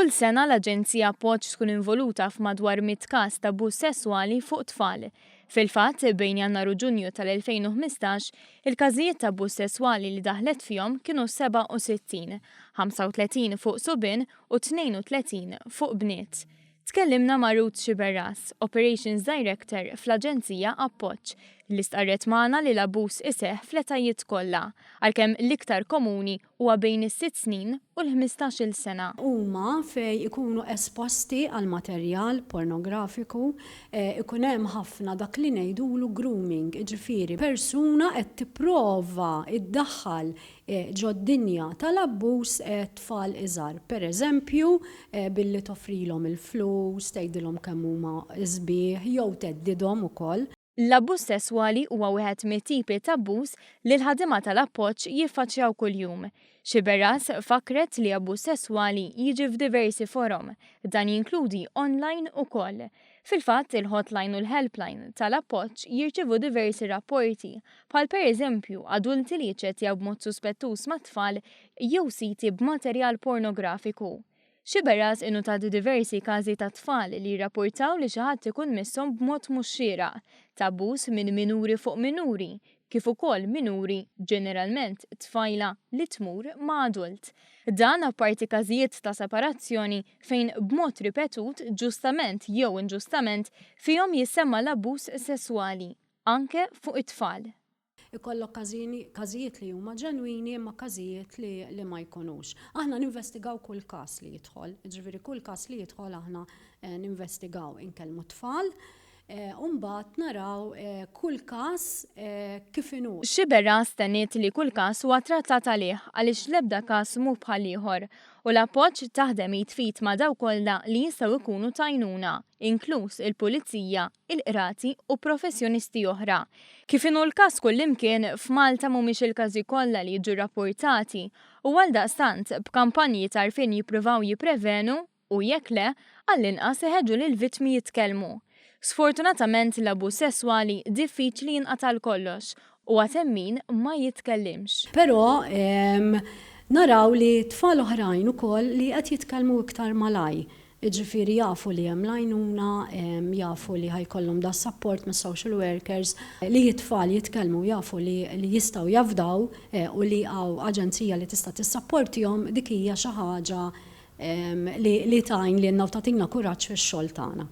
Kull sena l-Aġenzija Appoġġ tkun involuta f'madwar 100 każ ta' abbuż sesswali fuq tfal. Fil-fatt, bejn Jannar u Ġunju tal-2015, il-każijiet ta' abbuż sesswali li daħlet fihom kienu 67, 35 fuq subien u 32 fuq bniet. Tkellimna ma' Ruth Xiberras, Operations Director fl-Aġenzija Appoġġ, li stqarret magħna li l-abbuż iseħħ fl-etajiet kollha, għalkemm l-iktar komuni huwa bejn is-6 snin u l-15-il sena. Huma fej ikunu esposti għal materjal pornografiku, ikun hemm ħafna dak li ngħidulu grooming, ġifieri persuna qed tipprova iddaħħal ġod-dinja tal-abbuż tfal iżgħar. Pereżempju, billi toffrilhom il-flus, tgħidilhom kemm huma sbieħ jew teddidhom ukoll. L-abbuż sesswali huwa wieħed mit-tipi ta' abbuż li l-ħadima tal-appoġġ jiffaċċjaw kuljum. Xiberras fakret li abbuż sesswali jiġi f'diversi forom, dan jinkludi online ukoll. Fil-fatt il-hotline u l-helpline tal-appoġġ jirċievu diversi rapporti, bħal pereżempju adulti li jiċċettjaw b'mod suspettuż mat-tfal jew siti b'materjal pornografiku. Xiberras innutat diversi każi ta' tfal li jirrapportaw li xi ħadd ikun misshom b'mod mhux xieraq ta' abbuż minn minuri fuq minuri, kif ukoll minuri ġeneralment tfajla li tmur ma' adult. Dan apparti każijiet ta' separazzjoni fejn b'mod ripetut ġustament jew inġustament fihom jissemma l-abbuż sesswali, anke fuq it-tfal. Ikollok każijiet li huma ġenwini imma każijiet li ma jkunux. Aħna ninvestigaw kull każ li jidħol, ġifieri kull każ li jidħol aħna ninvestigaw inkellmu tfal, u mbagħad naraw kull każ kif inhu. Xiberras tenniet li kull każ huwa trattat għalih għaliex l-ebda każ mhu bħal ieħor u l-appoġġ taħdem jitfit ma' dawk kollha li jistgħu jkunu ta' għajnuna, inkluż il-pulizija, il-qrati u professjonisti oħra. Kif inhu l-każ kullimkien f'Malta mhumiex il-każi kollha li jiġu rrappurtati u għaldaqstant b'kampanji ta' għarfien jippruvaw jipprevenu u jekk le għall-inqas iħeġġu lill-vittmi jitkellmu. Sfortunatament l-abbuż sesswali diffiċli jinqata' kollox u għad min ma jitkellimx. Però naraw li tfal oħrajn ukoll li qed jitkellmu iktar malaj. Ġifieri jafu li hemm l-għajnuna, jafu li ħajkollhom da support mis social workers, li t-tfal jitkellmu jafu li jistgħu jafdaw u li hawn aġenzija li tista' tissapportihom dik hija xi ħaġa li tajn li tagħtina kuraġġ fix-xogħol tagħna.